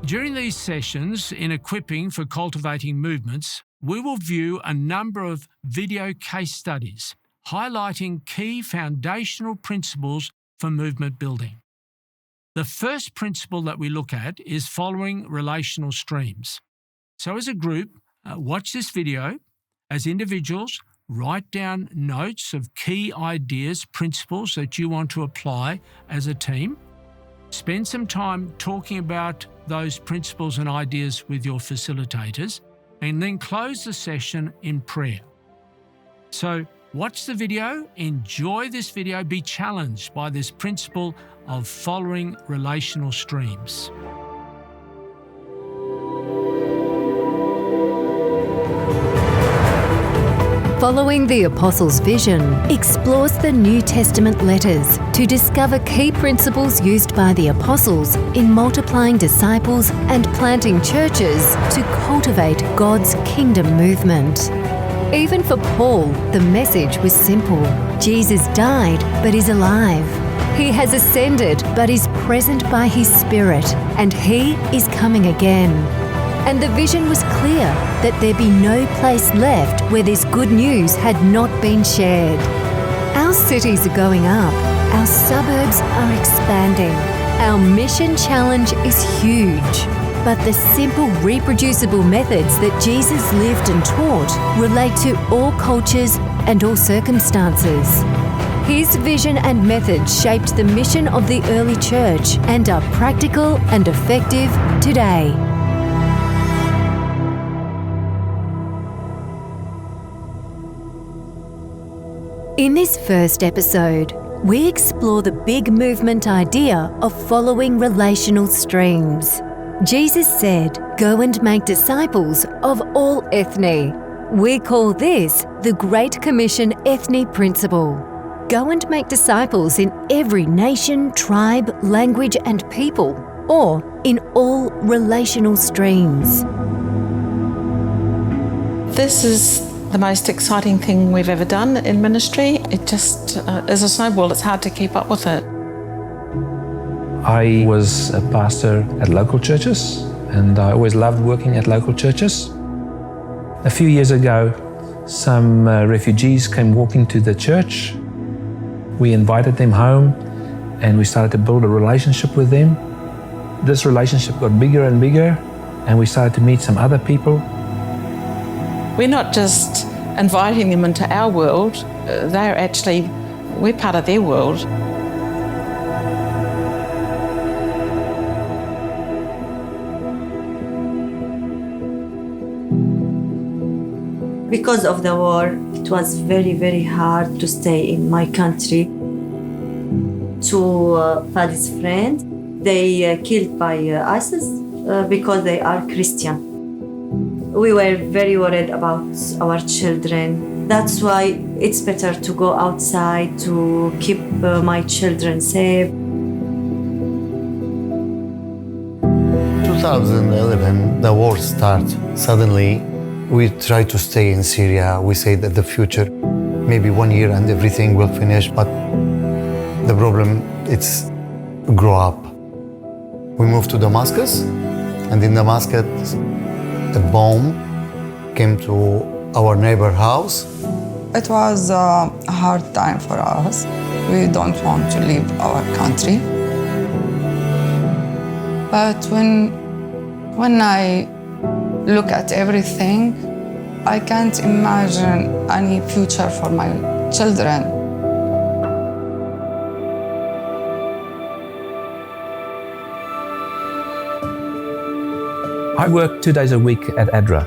During these sessions in Equipping for Cultivating Movements, we will view a number of video case studies highlighting key foundational principles for movement building. The first principle that we look at is following relational streams. So as a group, watch this video. As individuals, write down notes of key ideas, principles that you want to apply as a team. Spend some time talking about those principles and ideas with your facilitators, and then close the session in prayer. So watch the video, enjoy this video, be challenged by this principle of following relational streams. Following the Apostles' Vision explores the New Testament letters to discover key principles used by the Apostles in multiplying disciples and planting churches to cultivate God's kingdom movement. Even for Paul, the message was simple. Jesus died but is alive. He has ascended but is present by His Spirit, and He is coming again. And the vision was clear that there be no place left where this good news had not been shared. Our cities are going up. Our suburbs are expanding. Our mission challenge is huge. But the simple, reproducible methods that Jesus lived and taught relate to all cultures and all circumstances. His vision and methods shaped the mission of the early church and are practical and effective today. In this first episode, we explore the big movement idea of following relational streams. Jesus said, "Go and make disciples of all ethne." We call this the Great Commission ethne principle. Go and make disciples in every nation, tribe, language, and people, or in all relational streams. This is the most exciting thing we've ever done in ministry. It just is a snowball. It's hard to keep up with it. I was a pastor at local churches, and I always loved working at local churches. A few years ago, some refugees came walking to the church. We invited them home, and we started to build a relationship with them. This relationship got bigger and bigger, and we started to meet some other people. We're not just inviting them into our world, we're part of their world. Because of the war, it was very, very hard to stay in my country. Two Fadi's friends, they killed by ISIS because they are Christian. We were very worried about our children. That's why it's better to go outside to keep my children safe. 2011, the war started. Suddenly, we tried to stay in Syria. We say that the future, maybe 1 year and everything will finish, but the problem, it's grow up. We moved to Damascus, and in Damascus, a bomb came to our neighbor house. It was a hard time for us. We don't want to leave our country. But when I look at everything, I can't imagine any future for my children. I work 2 days a week at ADRA,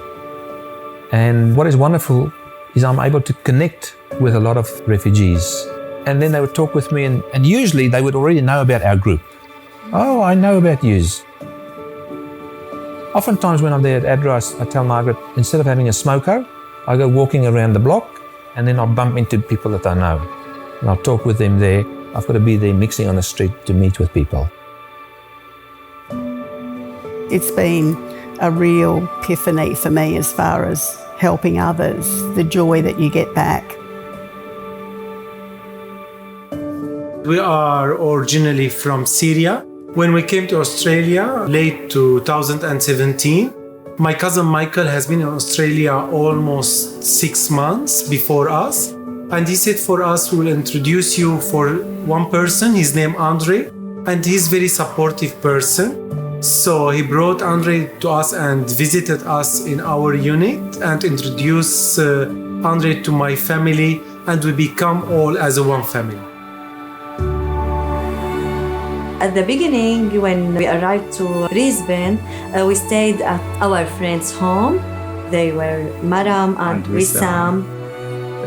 and what is wonderful is I'm able to connect with a lot of refugees, and then they would talk with me, and usually they would already know about our group. Oh, I know about yous. Oftentimes when I'm there at ADRA, I tell Margaret, instead of having a smoko, I go walking around the block, and then I'll bump into people that I know, and I'll talk with them there. I've got to be there mixing on the street to meet with people. It's been a real epiphany for me as far as helping others, the joy that you get back. We are originally from Syria. When we came to Australia, late 2017, my cousin Michael has been in Australia almost 6 months before us. And he said for us, we will introduce you for one person, his name Andre, and he's very supportive person. So he brought Andre to us and visited us in our unit and introduced Andre to my family, and we become all as a one family. At the beginning, when we arrived to Brisbane, we stayed at our friend's home. They were Maram and Wissam.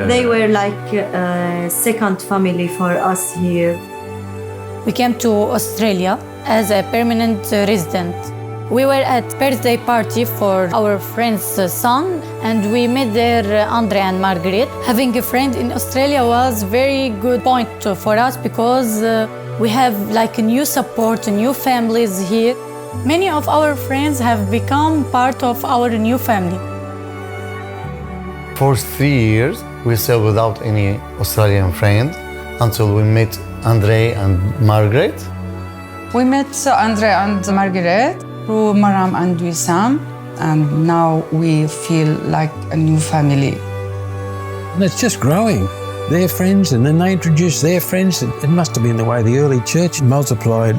They were like a second family for us here. We came to Australia as a permanent resident. We were at birthday party for our friend's son, and we met there Andre and Margaret. Having a friend in Australia was very good point for us because we have like a new support, new families here. Many of our friends have become part of our new family. For 3 years, we stayed without any Australian friend until we met Andre and Margaret. We met Andre and Margaret through Maram and Wissam, and now we feel like a new family. And it's just growing. Their friends, and then they introduce their friends. It must have been the way the early church multiplied.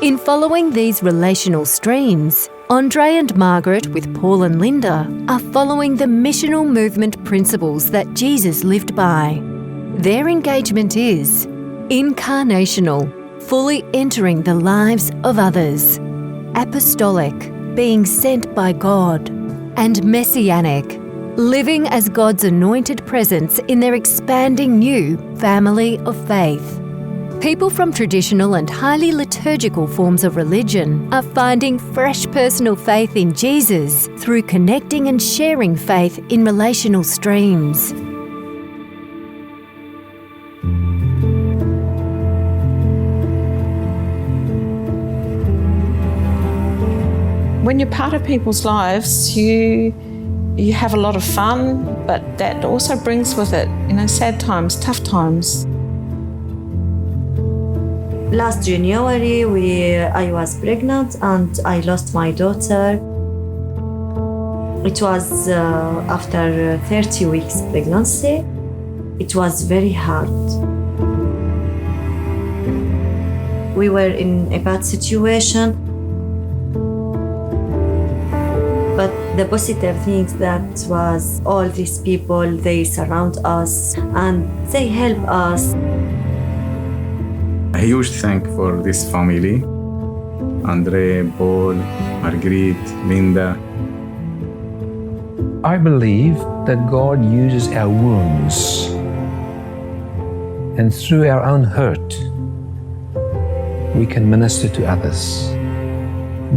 In following these relational streams, Andre and Margaret, with Paul and Linda, are following the missional movement principles that Jesus lived by. Their engagement is incarnational, fully entering the lives of others; apostolic, being sent by God; and messianic, living as God's anointed presence in their expanding new family of faith. People from traditional and highly liturgical forms of religion are finding fresh personal faith in Jesus through connecting and sharing faith in relational streams. When you're part of people's lives, you have a lot of fun, but that also brings with it, sad times, tough times. Last January, I was pregnant and I lost my daughter. It was after 30 weeks pregnancy. It was very hard. We were in a bad situation. But the positive things that was all these people, they surround us and they help us. A huge thank for this family, Andre, Paul, Marguerite, Linda. I believe that God uses our wounds, and through our own hurt, we can minister to others.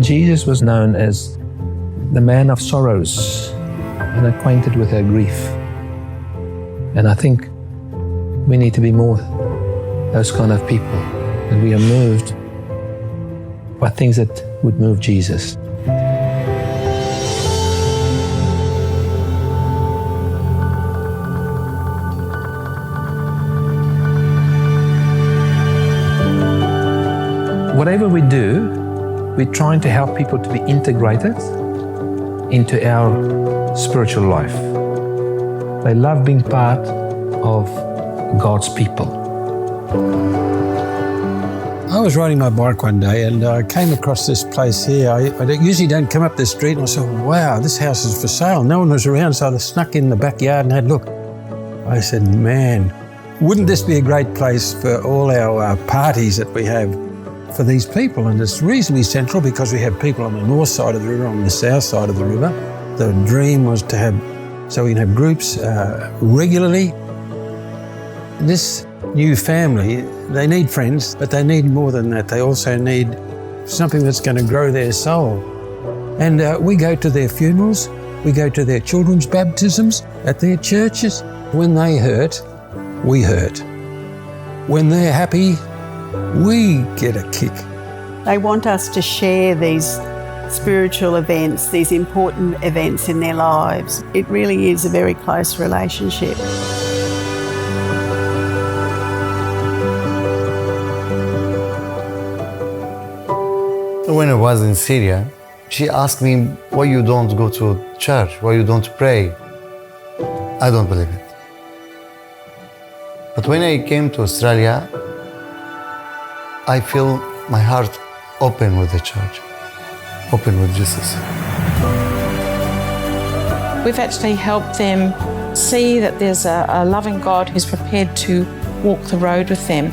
Jesus was known as the man of sorrows and acquainted with our grief. And I think we need to be more those kind of people, and we are moved by things that would move Jesus. Whatever we do, we're trying to help people to be integrated into our spiritual life. They love being part of God's people. I was riding my bike one day and I came across this place here. I usually don't come up this street, and I said, wow, this house is for sale. No one was around, so I snuck in the backyard and had a look. I said, man, wouldn't this be a great place for all our parties that we have for these people? And it's reasonably central because we have people on the north side of the river, on the south side of the river. The dream was to have, so we can have groups regularly. This new family, they need friends, but they need more than that. They also need something that's going to grow their soul. And we go to their funerals, we go to their children's baptisms, at their churches. When they hurt, we hurt. When they're happy, we get a kick. They want us to share these spiritual events, these important events in their lives. It really is a very close relationship. When I was in Syria, she asked me, why you don't go to church? Why you don't pray? I don't believe it. But when I came to Australia, I feel my heart open with the church, open with Jesus. We've actually helped them see that there's a loving God who's prepared to walk the road with them.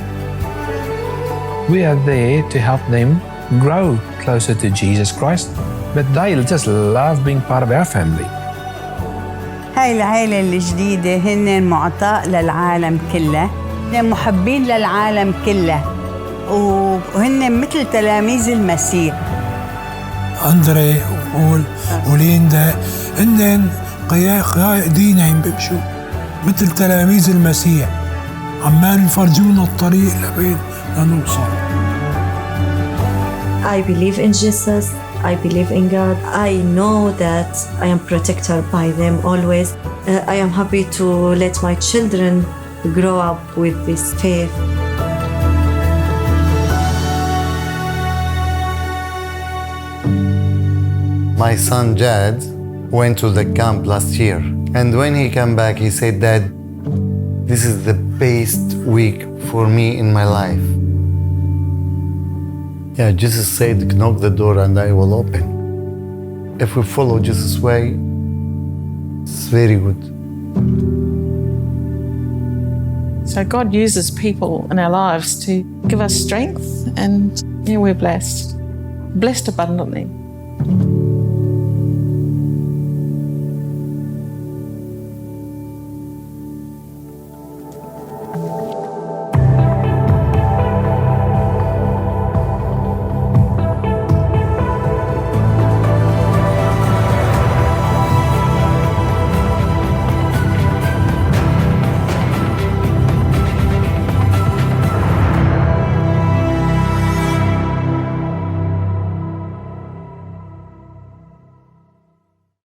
We are there to help them grow closer to Jesus Christ, but they just love being part of our family. هاي العائلة الجديدة هن معطاء للعالم كله، هن محبين للعالم كله وهن مثل تلاميذ المسيح. أندري وبول وليندا هن قائدين عم بمشوا مثل تلاميذ المسيح، عمال يفرجونا الطريق لبين لنوصل. I believe in Jesus. I believe in God. I know that I am protected by them always. I am happy to let my children grow up with this faith. My son Jad went to the camp last year, and when he came back, he said, Dad, this is the best week for me in my life. Yeah, Jesus said, knock the door and I will open. If we follow Jesus' way, it's very good. So God uses people in our lives to give us strength, and we're blessed abundantly.